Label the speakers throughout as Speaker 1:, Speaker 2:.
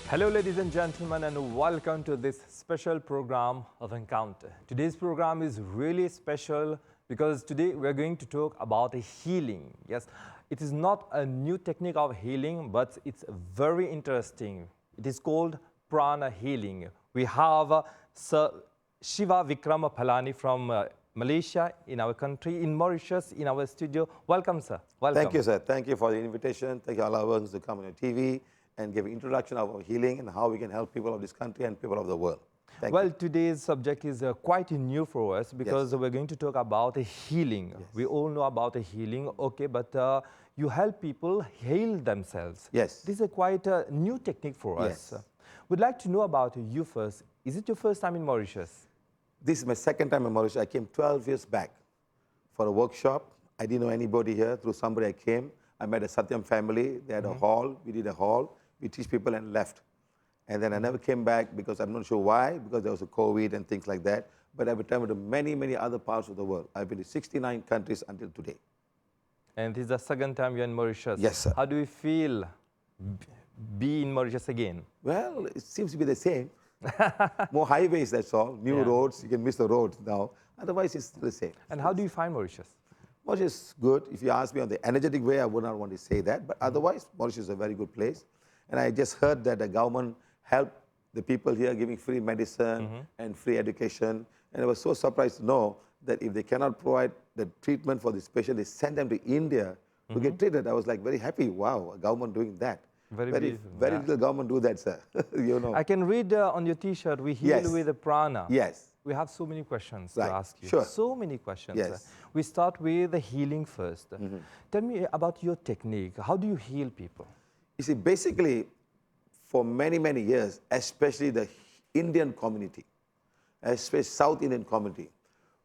Speaker 1: Hello, ladies and gentlemen, and welcome to this special program of Encounter. Today's program is really special because today we're going to talk about healing. Yes, it is not a new technique of healing, but it's very interesting. It is called Prana healing. We have Sir Shiva Vikram Palani from Malaysia in our country, in Mauritius, in our studio. Welcome, sir. Welcome.
Speaker 2: Thank you, sir. Thank you for the invitation. Thank you, all of us, to come on your TV and give an introduction of our healing and how we can help people of this country and people of the world. Thank you.
Speaker 1: Today's subject is quite new for us because we're going to talk about healing.
Speaker 2: Yes.
Speaker 1: We all know about healing, okay, but you help people heal themselves.
Speaker 2: Yes.
Speaker 1: This is quite a new technique for us.
Speaker 2: Yes.
Speaker 1: We'd like to know about you first. Is it your first time in Mauritius?
Speaker 2: This is my second time in Mauritius. I came 12 years back for a workshop. I didn't know anybody here. Through somebody I came. I met a Satyam family. They had a hall. We did a hall. We teach people and left. And then I never came back because I'm not sure why, because there was a COVID and things like that. But I've traveled to many, many other parts of the world. I've been to 69 countries until today.
Speaker 1: And this is the second time you're in Mauritius.
Speaker 2: Yes, sir.
Speaker 1: How do you feel be in Mauritius again?
Speaker 2: Well, it seems to be the same. More highways, that's all. New roads. You can miss the roads now. Otherwise, it's still the same.
Speaker 1: And how do you find Mauritius?
Speaker 2: Mauritius is good. If you ask me on the energetic way, I would not want to say that. But otherwise, Mauritius is a very good place. And I just heard that the government helped the people here giving free medicine and free education. And I was so surprised to know that if they cannot provide the treatment for this patient, they send them to India to get treated. I was like very happy. Wow, a government doing that.
Speaker 1: Very
Speaker 2: little government do that, sir. You know.
Speaker 1: I can read on your T-shirt, we heal with the Prana.
Speaker 2: Yes.
Speaker 1: We have so many questions to ask you.
Speaker 2: Sure.
Speaker 1: So many questions.
Speaker 2: Yes.
Speaker 1: We start with the healing first. Tell me about your technique. How do you heal people?
Speaker 2: You see, basically, for many, many years, especially the Indian community, especially South Indian community,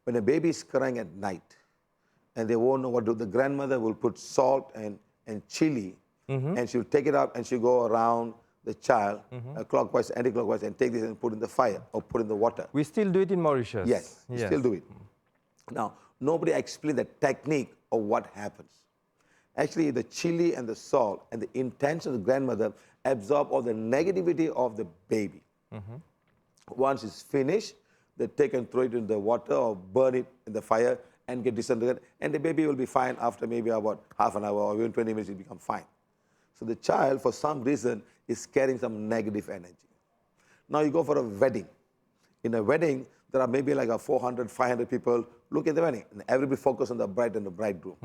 Speaker 2: when a baby is crying at night and they won't know what to do, the grandmother will put salt and chili and she'll take it up and she'll go around the child clockwise, anti-clockwise, and take this and put in the fire or put in the water.
Speaker 1: We still do it in Mauritius.
Speaker 2: Yes, we still do it. Now, nobody explained the technique of what happens. Actually, the chili and the salt and the intention of the grandmother absorb all the negativity of the baby. Once it's finished, they take and throw it in the water or burn it in the fire and get disintegrated. And the baby will be fine after maybe about half an hour or even 20 minutes, it will become fine. So the child, for some reason, is carrying some negative energy. Now you go for a wedding. In a wedding, there are maybe like 400, 500 people. Look at the wedding. And everybody focus on the bride and the bridegroom.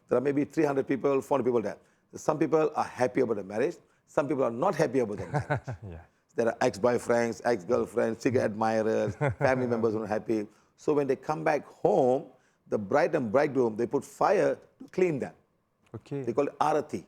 Speaker 2: There are maybe 300 people, 400 people there. Some people are happy about the marriage. Some people are not happy about the marriage. There are ex-boyfriends, ex-girlfriends, secret admirers, family members who are happy. So when they come back home, the bride and bridegroom, they put fire to clean them.
Speaker 1: Okay.
Speaker 2: They call it arati.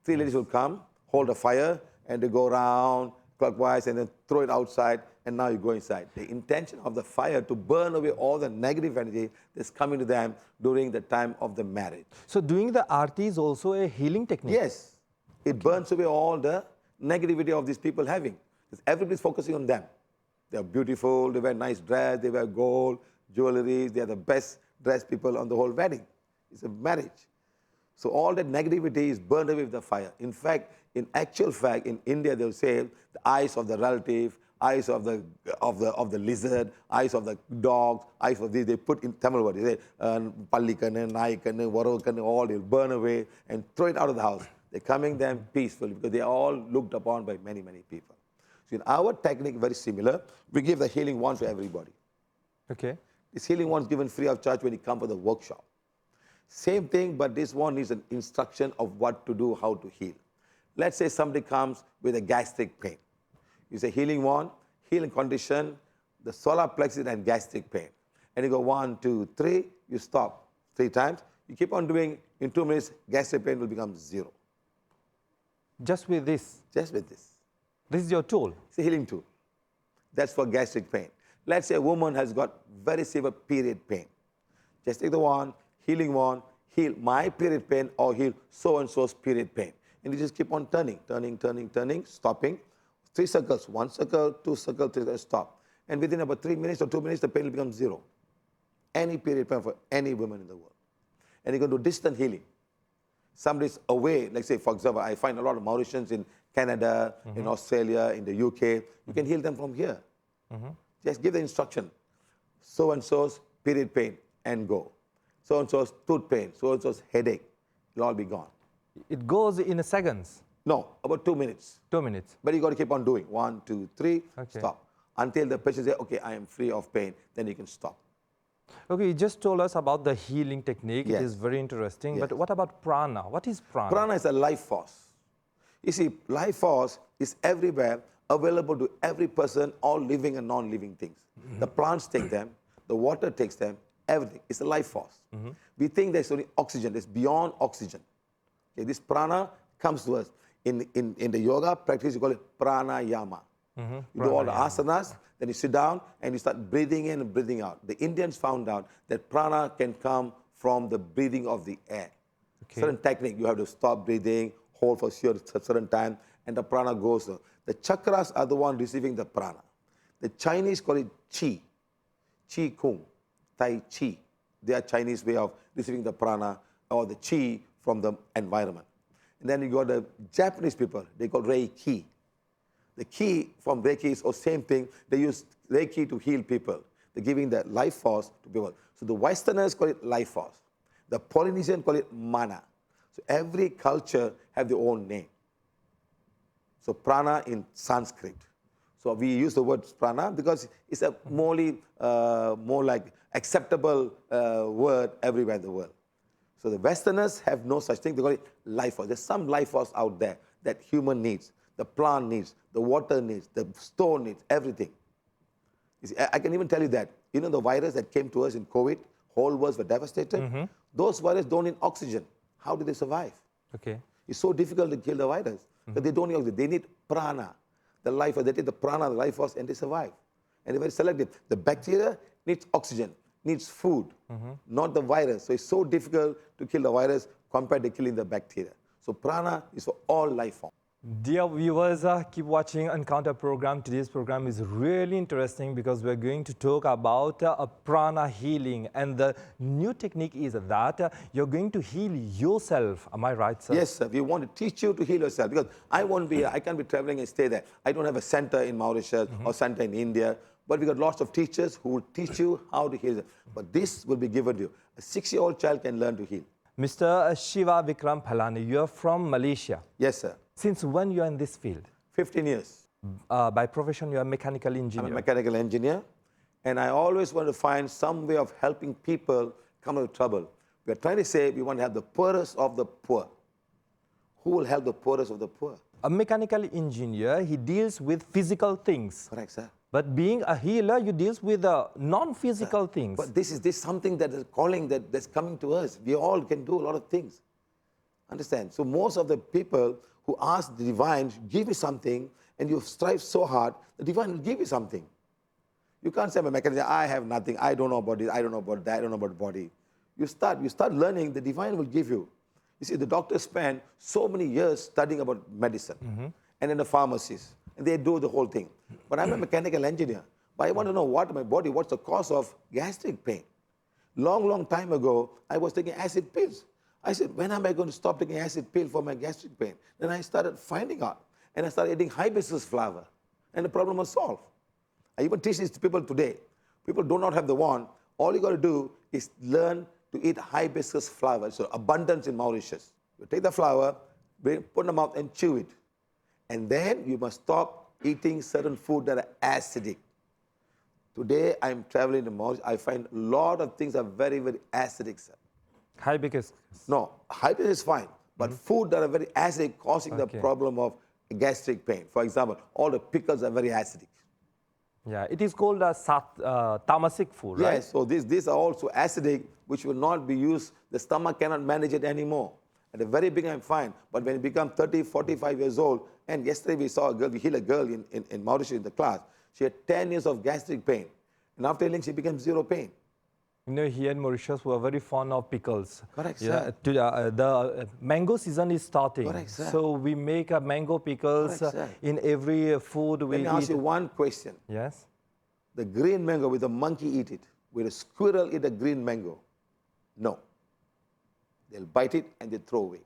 Speaker 2: 3 ladies will come, hold a fire, and they go around clockwise and then throw it outside, and now you go inside. The intention of the fire to burn away all the negative energy that's coming to them during the time of the marriage.
Speaker 1: So doing the arti is also a healing technique?
Speaker 2: Yes. It burns away all the negativity of these people having. Because everybody's focusing on them. They're beautiful, they wear nice dress, they wear gold, jewelry, they're the best dressed people on the whole wedding. It's a marriage. So all that negativity is burned away with the fire. In fact, in actual fact, in India, they'll say the eyes of the relative, eyes of the lizard, eyes of the dogs, eyes of these, they put in Tamil word, they say, pallikanu, naikanu, varokanu, all they'll burn away and throw it out of the house. They're coming them peacefully because they are all looked upon by many, many people. So in our technique, very similar, we give the healing wand to everybody.
Speaker 1: Okay.
Speaker 2: This healing wand is given free of charge when you come for the workshop. Same thing, but this one needs an instruction of what to do, how to heal. Let's say somebody comes with a gastric pain. You say healing wand, healing condition, the solar plexus and gastric pain. And you go 1, 2, 3, you stop 3 times. You keep on doing, in 2 minutes, gastric pain will become 0.
Speaker 1: Just with this?
Speaker 2: Just with this.
Speaker 1: This is your tool?
Speaker 2: It's a healing tool. That's for gastric pain. Let's say a woman has got very severe period pain. Just take the wand, healing wand, heal my period pain or heal so-and-so's period pain. And you just keep on turning, stopping. 3 circles, 1 circle, 2 circles, 3 circles, stop. And within about 3 minutes or 2 minutes, the pain will become 0. Any period pain for any woman in the world. And you can do distant healing. Somebody's away, like say, for example, I find a lot of Mauritians in Canada, in Australia, in the UK. You can heal them from here. Just give the instruction. So-and-so's period pain and go. So-and-so's tooth pain, so-and-so's headache. It'll all be gone.
Speaker 1: It goes in seconds.
Speaker 2: No, about 2 minutes.
Speaker 1: 2 minutes.
Speaker 2: But you got to keep on doing. 1, 2, 3,
Speaker 1: Okay.
Speaker 2: stop. Until the patient says, okay, I am free of pain, then you can stop.
Speaker 1: Okay, you just told us about the healing technique.
Speaker 2: Yes.
Speaker 1: It is very interesting. But
Speaker 2: Yes.
Speaker 1: what about prana? What is prana?
Speaker 2: Prana is a life force. You see, life force is everywhere, available to every person, all living and non-living things. The plants take them, the water takes them, everything. It's a life force. We think there's only oxygen, there's beyond oxygen. Okay, this prana comes to us. In the yoga practice, you call it pranayama. You do all the asanas, then you sit down and you start breathing in and breathing out. The Indians found out that prana can come from the breathing of the air.
Speaker 1: Okay.
Speaker 2: Certain technique, you have to stop breathing, hold for a certain time, and the prana goes. The chakras are the one receiving the prana. The Chinese call it qi, qi kung, tai chi. Their Chinese way of receiving the prana or the qi from the environment. And then you got the Japanese people, they call Reiki. The ki from Reiki is the same thing. They use Reiki to heal people. They're giving the life force to people. So the Westerners call it life force. The Polynesians call it mana. So every culture have their own name. So prana in Sanskrit. So we use the word prana because it's a more like acceptable word everywhere in the world. So the Westerners have no such thing. They call it life force. There's some life force out there that human needs, the plant needs, the water needs, the stone needs, everything. You see, I can even tell you that. You know the virus that came to us in COVID, whole world were devastated. Those viruses don't need oxygen. How do they survive?
Speaker 1: Okay.
Speaker 2: It's so difficult to kill the virus. But they don't need oxygen. They need prana, the life force. They take the prana, the life force, and they survive. And they're very selective. The bacteria needs oxygen, needs food, not the virus. So it's so difficult to kill the virus compared to killing the bacteria. So prana is for all life forms.
Speaker 1: Dear viewers, keep watching Encounter program. Today's program is really interesting because we're going to talk about prana healing. And the new technique is that you're going to heal yourself. Am I right, sir?
Speaker 2: Yes, sir. We want to teach you to heal yourself because I can't be traveling and stay there. I don't have a center in Mauritius or center in India. But we got lots of teachers who will teach you how to heal. But this will be given to you. A 6-year-old child can learn to heal.
Speaker 1: Mr. Shiva Vikram Phalani, you're from Malaysia.
Speaker 2: Yes, sir.
Speaker 1: Since when you're in this field?
Speaker 2: 15 years.
Speaker 1: By profession, you're a mechanical engineer.
Speaker 2: I'm a mechanical engineer. And I always want to find some way of helping people come out of trouble. We are trying to say we want to have the poorest of the poor. Who will help the poorest of the poor?
Speaker 1: A mechanical engineer, he deals with physical things.
Speaker 2: Correct, sir.
Speaker 1: But being a healer, you deals with non-physical things.
Speaker 2: But this is something that is calling that's coming to us. We all can do a lot of things. Understand? So most of the people who ask the divine, give me something, and you strive so hard, the divine will give you something. You can't say, I'm a mechanic, I have nothing, I don't know about this, I don't know about that, I don't know about body. You start learning, the divine will give you. You see, the doctors spend so many years studying about medicine, and then the pharmacists, and they do the whole thing. But I'm a mechanical engineer, but I want to know what's the cause of gastric pain. Long time ago, I was taking acid pills. I said, when am I going to stop taking acid pill for my gastric pain? Then I started finding out, and I started eating hibiscus flower, and the problem was solved. I even teach this to people today. People do not have the wand. All you got to do is learn to eat hibiscus flower. So abundance in Mauritius. You take the flower, put it in the mouth and chew it. And then you must stop eating certain food that are acidic. Today, I'm traveling to Mauritius. I find a lot of things are very, very acidic, sir.
Speaker 1: Hibiscus.
Speaker 2: No, hibiscus is fine. But food that are very acidic causing the problem of gastric pain. For example, all the pickles are very acidic.
Speaker 1: Yeah, it is called tamasic food, right?
Speaker 2: Yes, so these are also acidic, which will not be used. The stomach cannot manage it anymore. At the very beginning, I'm fine. But when you become 30, 45 years old, and yesterday we saw a girl, we healed a girl in Mauritius in the class. She had 10 years of gastric pain. And after healing, she became zero pain.
Speaker 1: You know, here in Mauritius, we are very fond of pickles.
Speaker 2: Correct,
Speaker 1: yeah,
Speaker 2: sir.
Speaker 1: The mango season is starting.
Speaker 2: Correct, sir.
Speaker 1: So we make mango pickles
Speaker 2: Correct,
Speaker 1: in every food we eat.
Speaker 2: Let me ask you one question.
Speaker 1: Yes?
Speaker 2: The green mango, will the monkey eat it? Will a squirrel eat a green mango? No. They'll bite it and they throw away.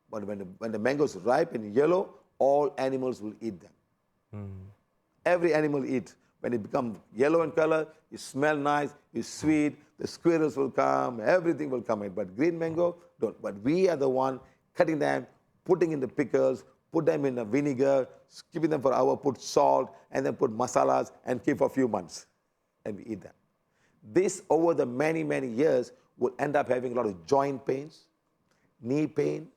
Speaker 2: But when the mango is ripe and yellow, all animals will eat them. Every animal eat. When it becomes yellow in color, it smells nice, it's sweet, the squirrels will come, everything will come in. But green mango, don't. But we are the one cutting them, putting in the pickles, put them in a vinegar, keeping them for an hour, put salt, and then put masalas and keep for a few months. And we eat them. This, over the many, many years, will end up having a lot of joint pains, knee pain,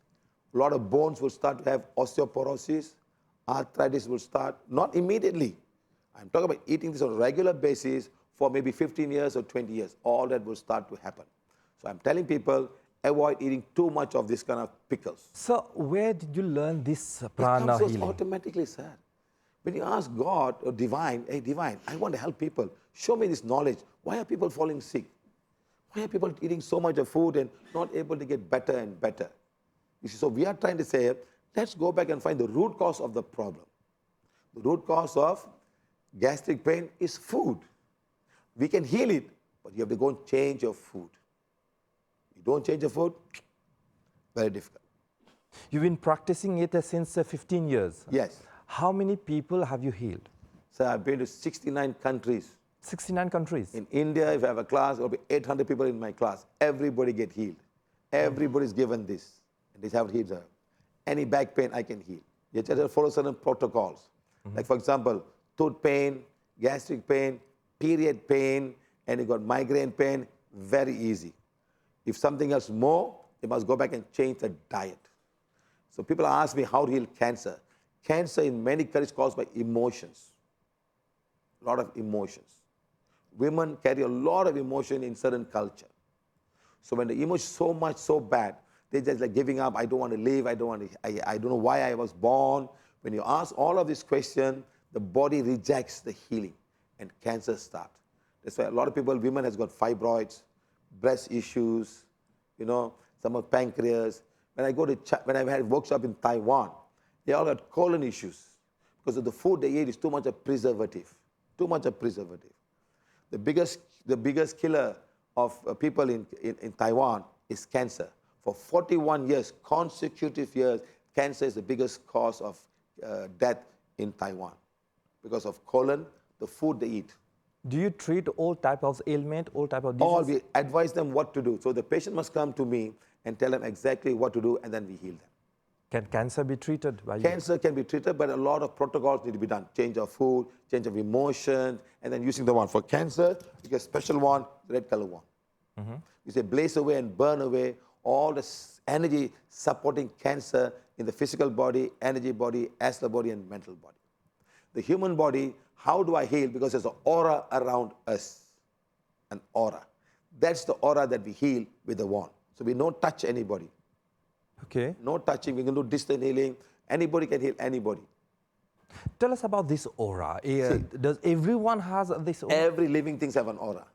Speaker 2: a lot of bones will start to have osteoporosis, arthritis will start, not immediately. I'm talking about eating this on a regular basis for maybe 15 years or 20 years. All that will start to happen. So I'm telling people, avoid eating too much of this kind of pickles.
Speaker 1: So where did you learn this
Speaker 2: It
Speaker 1: prana
Speaker 2: comes to us
Speaker 1: healing?
Speaker 2: automatically, sir. When you ask God or divine, hey, divine, I want to help people. Show me this knowledge. Why are people falling sick? Why are people eating so much of food and not able to get better and better? You see, so we are trying to say, let's go back and find the root cause of the problem. The root cause of gastric pain is food. We can heal it, but you have to go and change your food. You don't change your food, very difficult.
Speaker 1: You've been practicing it since 15 years.
Speaker 2: Yes.
Speaker 1: How many people have you healed?
Speaker 2: So I've been to 69 countries.
Speaker 1: 69 countries.
Speaker 2: In India, if I have a class, there will be 800 people in my class. Everybody get healed. Everybody's given this. And this is how it heals. Any back pain, I can heal. You just have to follow certain protocols. Like, for example, tooth pain, gastric pain, period pain, and you got migraine pain, very easy. If something else more, you must go back and change the diet. So people ask me how to heal cancer. Cancer in many cases is caused by emotions. A lot of emotions. Women carry a lot of emotion in certain culture. So when the emotion is so much, so bad, they're just like giving up. I don't want to live. I don't know why I was born. When you ask all of these questions, the body rejects the healing and cancer starts. That's why a lot of people, women has got fibroids, breast issues, some of pancreas. When I've had workshop in Taiwan, they all had colon issues because of the food they eat is too much of preservative. Too much of preservative. The biggest killer of people in Taiwan is cancer. For 41 years, consecutive years, cancer is the biggest cause of death in Taiwan because of colon, the food they eat.
Speaker 1: Do you treat all type of ailment, all type of disease?
Speaker 2: All we advise them what to do. So the patient must come to me and tell them exactly what to do, and then we heal them.
Speaker 1: Can cancer be treated by you?
Speaker 2: Cancer can be treated, but a lot of protocols need to be done. Change of food, change of emotion, and then using the one. For cancer, you get a special one, the red color one. You say blaze away and burn away all the energy supporting cancer in the physical body, energy body, astral body, and mental body. The human body, how do I heal? Because there's an aura around us, an aura. That's the aura that we heal with the wand. So we don't touch anybody.
Speaker 1: Okay.
Speaker 2: No touching, we can do distant healing. Anybody can heal anybody.
Speaker 1: Tell us about this aura. Does everyone has this aura?
Speaker 2: Every living thing have an aura.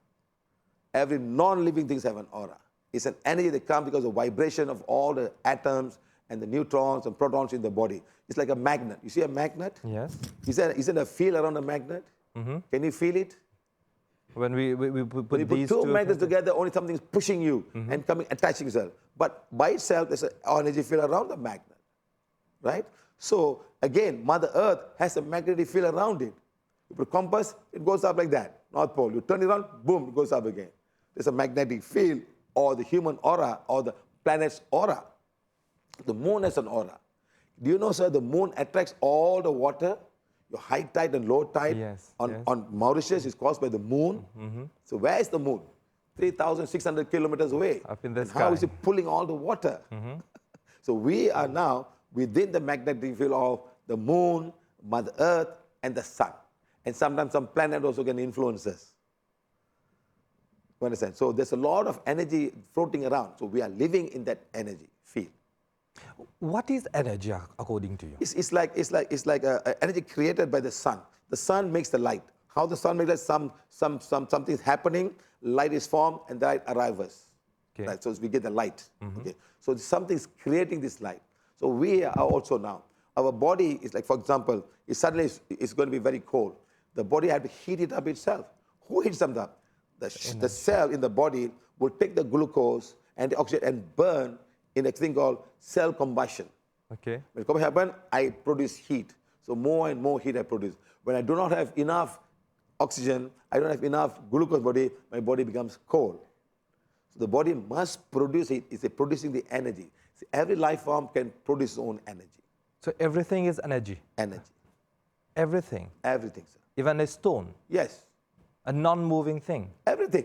Speaker 2: Every non-living thing have an aura. It's an energy that comes because of vibration of all the atoms and the neutrons and protons in the body. It's like a magnet. You see a magnet?
Speaker 1: Yes.
Speaker 2: Isn't a feel around a magnet? Can you feel it?
Speaker 1: When we put
Speaker 2: When you put
Speaker 1: these
Speaker 2: two magnets together, only something is pushing you and coming, attaching itself. But by itself, there's an energy field around the magnet, right? So again, Mother Earth has a magnetic field around it. You put a compass, it goes up like that, North Pole. You turn it around, boom, it goes up again. There's a magnetic field, or the human aura, or the planet's aura. The moon has an aura. Do you know, sir, the moon attracts all the water? Your high tide and low tide on Mauritius is caused by the moon. So where is the moon? 3,600 kilometers away.
Speaker 1: Up in the sky.
Speaker 2: How is it pulling all the water? So we are now within the magnetic field of the moon, Mother Earth, and the sun. And sometimes some planet also can influence us. You understand? So there's a lot of energy floating around. So we are living in that energy field.
Speaker 1: What is energy according to you?
Speaker 2: It's like energy created by the sun. The sun makes the light. How the sun makes light? Something is happening, light is formed, and the light arrives.
Speaker 1: Okay.
Speaker 2: Right? So we get the light. Okay. So something is creating this light. So we are also now. Our body is like, for example, if suddenly it's going to be very cold. The body has to heat it up itself. Who heats them up? The cell in the body will take the glucose and the oxygen and burn in a thing called cell combustion.
Speaker 1: Okay.
Speaker 2: When COVID happened, I produce heat. So more and more heat I produce. When I do not have enough oxygen, I don't have enough glucose body, my body becomes cold. So the body must produce it. It's producing the energy. See, every life form can produce its own energy.
Speaker 1: So everything is energy.
Speaker 2: Energy.
Speaker 1: Everything.
Speaker 2: Everything, sir.
Speaker 1: Even a stone,
Speaker 2: Yes.
Speaker 1: a non-moving thing.
Speaker 2: Everything.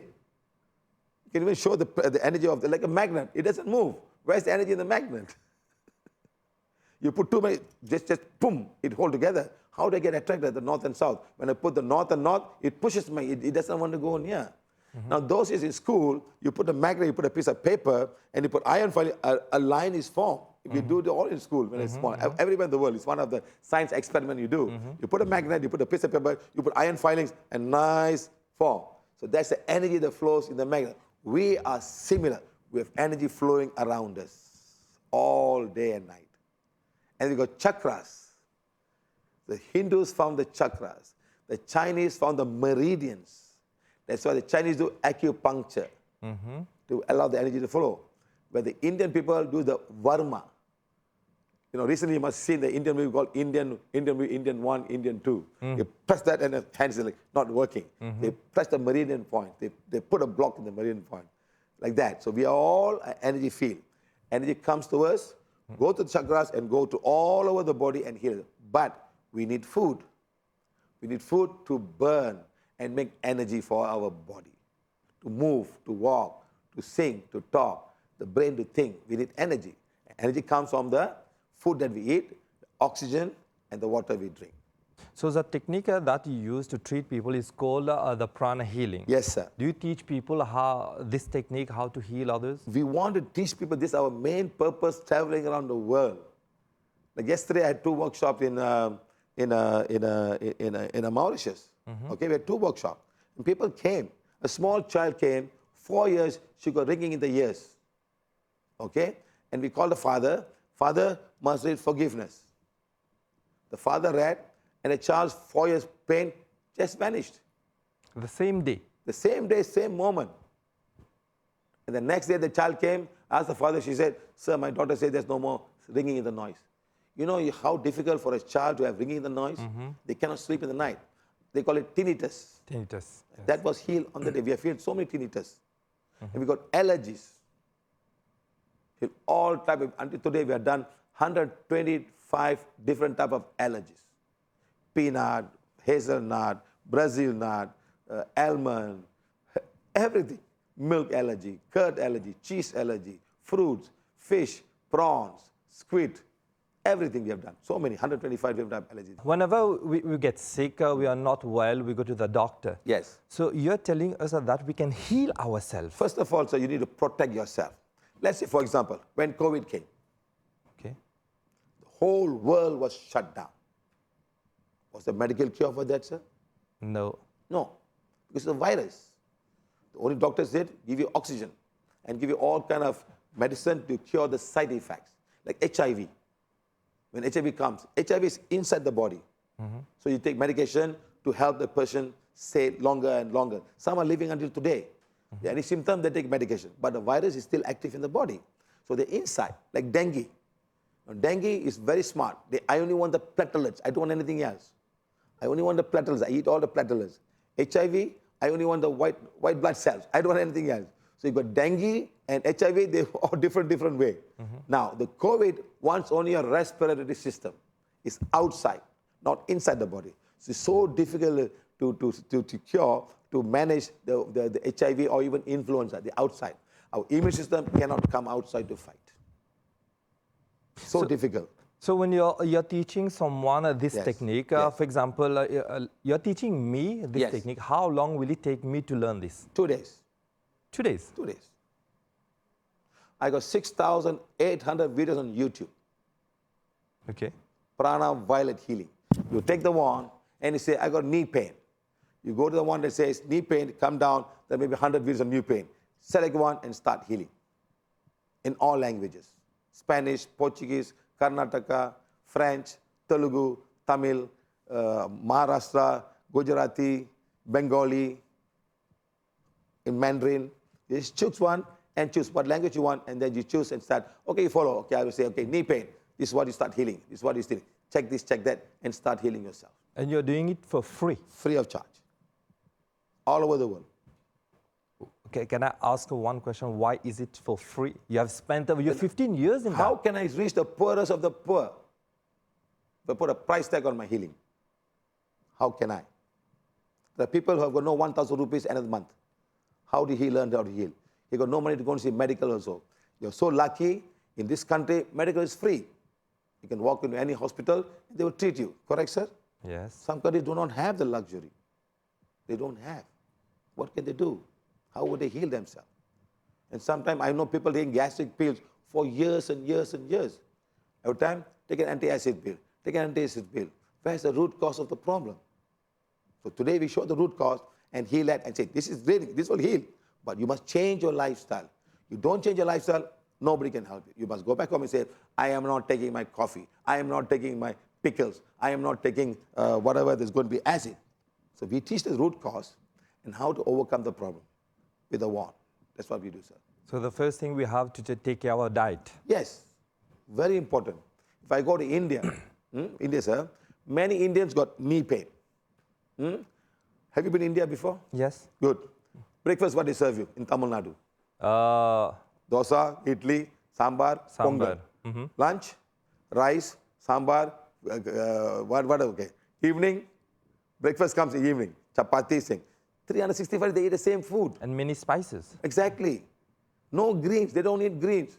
Speaker 2: You can even show the energy of like a magnet. It doesn't move. Where's the energy in the magnet? You put too many, just boom, it hold together. How do I get attracted, the north and south? When I put the north and north, it pushes me. It doesn't want to go near. Now, those days in school, you put a magnet, you put a piece of paper, and you put iron foil, a line is formed. We do it all in school when it's small. Everywhere in the world, it's one of the science experiments you do. You put a magnet, you put a piece of paper, you put iron filings, and nice form. So that's the energy that flows in the magnet. We are similar. We have energy flowing around us all day and night. And we got chakras. The Hindus found the chakras. The Chinese found the meridians. That's why the Chinese do acupuncture to allow the energy to flow. But the Indian people do the varma. You know, recently you must see the Indian movie called Indian 1, Indian 2. You press that and the hands are like not working. They press the meridian point. They put a block in the meridian point. Like that. So we are all an energy field. Energy comes to us, go to the chakras and go to all over the body and heal. But we need food. We need food to burn and make energy for our body. To move, to walk, to sing, to talk, the brain to think. We need energy. Energy comes from the food that we eat, the oxygen, and the water we drink.
Speaker 1: So the technique that you use to treat people is called the prana healing.
Speaker 2: Yes, sir.
Speaker 1: Do you teach people how this technique, how to heal others?
Speaker 2: We want to teach people this, our main purpose, traveling around the world. Like yesterday, I had 2 workshops in Mauritius. Okay, we had 2 workshops. And people came. A small child came, 4 years, she got ringing in the ears. Okay? And we called the father. Father must read forgiveness. The father read, and the child's 4 years pain just vanished.
Speaker 1: The same day?
Speaker 2: The same day, same moment. And the next day the child came, asked the father, she said, sir, my daughter said there's no more ringing in the noise. You know how difficult for a child to have ringing in the noise? They cannot sleep in the night. They call it tinnitus.
Speaker 1: Tinnitus. Yes.
Speaker 2: That was healed on the day. We have healed so many tinnitus. And we got allergies. Healed all type of, until today we have done 125 different type of allergies. Peanut, hazelnut, Brazil nut, almond, everything. Milk allergy, curd allergy, cheese allergy, fruits, fish, prawns, squid, everything we have done. So many, 125 different type of allergies.
Speaker 1: Whenever we get sick, we are not well, we go to the doctor.
Speaker 2: Yes.
Speaker 1: So you're telling us that we can heal ourselves.
Speaker 2: First of all, sir, you need to protect yourself. Let's say, for example, when COVID came,
Speaker 1: Okay.
Speaker 2: the whole world was shut down. Was there a medical cure for that, sir?
Speaker 1: No.
Speaker 2: No, because it's a virus. The only doctors did give you oxygen and give you all kind of medicine to cure the side effects, like HIV. When HIV comes, HIV is inside the body. So you take medication to help the person stay longer and longer. Some are living until today. There are any symptoms, they take medication. But the virus is still active in the body. So they're inside, like dengue. Now, dengue is very smart. I only want the platelets. I don't want anything else. I only want the platelets. I eat all the platelets. HIV, I only want the white blood cells. I don't want anything else. So you've got dengue and HIV, they're all different way. Now, the COVID wants only a respiratory system. It's outside, not inside the body. So it's so difficult to cure, to manage the HIV or even influenza, the outside. Our immune system cannot come outside to fight. So difficult.
Speaker 1: So when you're teaching someone this
Speaker 2: Yes.
Speaker 1: technique,
Speaker 2: Yes.
Speaker 1: for example, you're teaching me this
Speaker 2: Yes.
Speaker 1: technique, how long will it take me to learn this?
Speaker 2: 2 days.
Speaker 1: 2 days?
Speaker 2: 2 days. I got 6,800 videos on YouTube.
Speaker 1: Okay.
Speaker 2: Prana violet healing. You take the wand and you say, I got knee pain. You go to the one that says knee pain, come down, there may be 100 videos on knee pain. Select one and start healing in all languages. Spanish, Portuguese, Karnataka, French, Telugu, Tamil, Maharashtra, Gujarati, Bengali, in Mandarin. You just choose one and choose what language you want, and then you choose and start. Okay, you follow. Okay, I will say, okay, knee pain. This is what you start healing. This is what you stealing. Check this, check that, and start healing yourself.
Speaker 1: And you're doing it for free.
Speaker 2: Free of charge. All over the world.
Speaker 1: Okay, can I ask one question? Why is it for free? You have spent your 15 years in
Speaker 2: How
Speaker 1: that.
Speaker 2: can I reach the poorest of the poor? If I put a price tag on my healing, how can I? There are people who have got no 1,000 rupees another month. How did he learn how to heal? He got no money to go and see medical also. You're so lucky, in this country, medical is free. You can walk into any hospital, they will treat you. Correct, sir?
Speaker 1: Yes.
Speaker 2: Some countries do not have the luxury. They don't have. What can they do? How would they heal themselves? And sometimes I know people taking gastric pills for years and years and years. Every time, take an antacid pill. Take an antacid pill. Where's the root cause of the problem? So today we show the root cause and heal that and say, this is really, this will heal. But you must change your lifestyle. You don't change your lifestyle, nobody can help you. You must go back home and say, I am not taking my coffee. I am not taking my pickles. I am not taking whatever there's going to be acid. So we teach the root cause and how to overcome the problem with a wand. That's what we do, sir.
Speaker 1: So the first thing we have to take care of our diet.
Speaker 2: Yes, very important. If I go to India, India, sir, many Indians got knee pain. Have you been to India before?
Speaker 1: Yes.
Speaker 2: Good. Breakfast, what they serve you in Tamil Nadu? Dosa, idli, sambar, pongal. Lunch, rice, sambar, okay. Evening, breakfast comes in the evening, chapati, thing. 365 they eat the same food.
Speaker 1: And many spices.
Speaker 2: Exactly. No greens, they don't eat greens.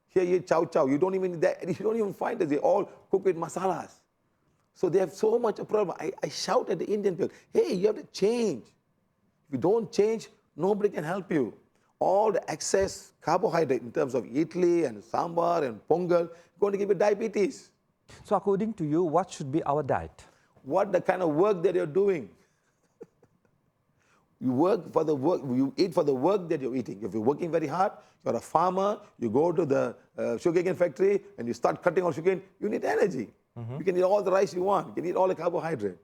Speaker 2: Here you eat chow chow, you don't even find it, they all cook with masalas. So they have so much a problem. I shout at the Indian people, hey, you have to change. If you don't change, nobody can help you. All the excess carbohydrate in terms of idli and sambar and pongal going to give you diabetes.
Speaker 1: So according to you, what should be our diet?
Speaker 2: What the kind of work that you're doing? You work for the work, you eat for the work that you're eating. If you're working very hard, you're a farmer, you go to the sugarcane factory and you start cutting all sugarcane, you need energy. You can eat all the rice you want, you can eat all the carbohydrate.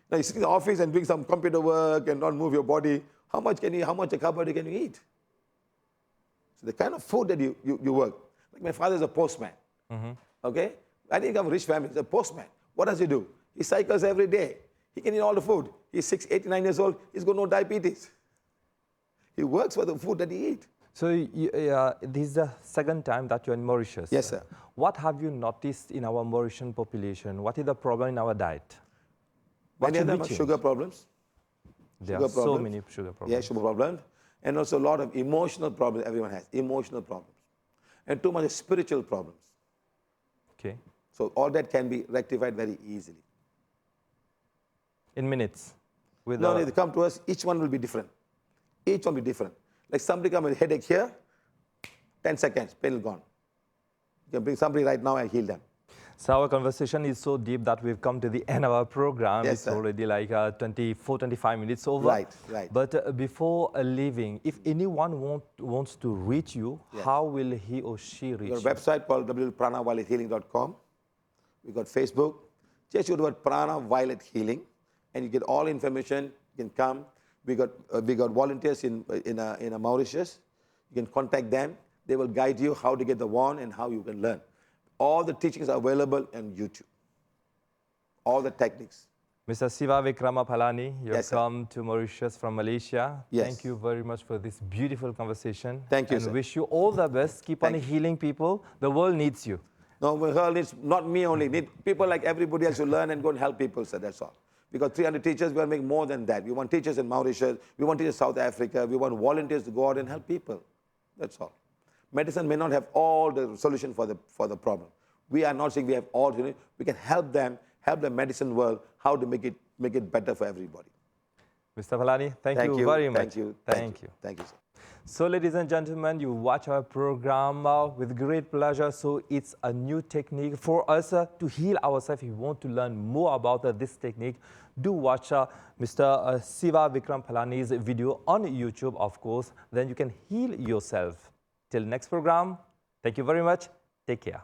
Speaker 2: Now you sit in the office and doing some computer work and not move your body, how much carbohydrate can you eat? So the kind of food that you work, like my father is a postman, okay? I didn't come from a rich family, he's a postman. What does he do? He cycles every day. He can eat all the food. He's 89 years old, he's got no diabetes. He works for the food that he eats.
Speaker 1: So this is the second time that you're in Mauritius.
Speaker 2: Yes, sir.
Speaker 1: What have you noticed in our Mauritian population? What is the problem in our diet?
Speaker 2: Many of them have sugar problems.
Speaker 1: There are so many sugar problems.
Speaker 2: Yeah, sugar problems. And also a lot of emotional problems everyone has, emotional problems. And too much spiritual problems.
Speaker 1: Okay.
Speaker 2: So all that can be rectified very easily.
Speaker 1: In minutes?
Speaker 2: No, they come to us, each one will be different. Each one will be different. Like somebody come with a headache here, 10 seconds, pain will gone. You can bring somebody right now and heal them.
Speaker 1: So our conversation is so deep that we've come to the end of our program.
Speaker 2: Yes,
Speaker 1: it's
Speaker 2: sir.
Speaker 1: already like 25 minutes over.
Speaker 2: Right.
Speaker 1: But before leaving, if anyone wants to reach you, how will he or she reach you?
Speaker 2: We got a website called www.pranaviolethealing.com. We got Facebook. Just use the word Prana Violet Healing, and you get all information. You can come. We got volunteers in Mauritius. You can contact them. They will guide you how to get the wand and how you can learn. All the teachings are available on YouTube. All the techniques.
Speaker 1: Mr. Siva Vikrama Phalani, you have
Speaker 2: Yes, sir.
Speaker 1: come to Mauritius from Malaysia.
Speaker 2: Yes.
Speaker 1: Thank you very much for this beautiful conversation.
Speaker 2: Thank you,
Speaker 1: and
Speaker 2: sir.
Speaker 1: wish you all the best. Keep on
Speaker 2: Thank you.
Speaker 1: healing people. The world needs you.
Speaker 2: No, the world needs not me only. Need people like everybody else to learn and go and help people, sir. That's all. We got 300 teachers. We want to make more than that. We want teachers in Mauritius. We want teachers in South Africa. We want volunteers to go out and help people. That's all. Medicine may not have all the solution for the problem. We are not saying we have all. We can help them, help the medicine world, how to make it better for everybody.
Speaker 1: Mr. Phalani, thank you very much.
Speaker 2: Thank you.
Speaker 1: Thank you.
Speaker 2: Thank you, sir.
Speaker 1: So, ladies and gentlemen, you watch our program with great pleasure. So, it's a new technique for us to heal ourselves. If you want to learn more about this technique, do watch Mr. Siva Vikram Phalani's video on YouTube, of course. Then you can heal yourself. Till next program, thank you very much. Take care.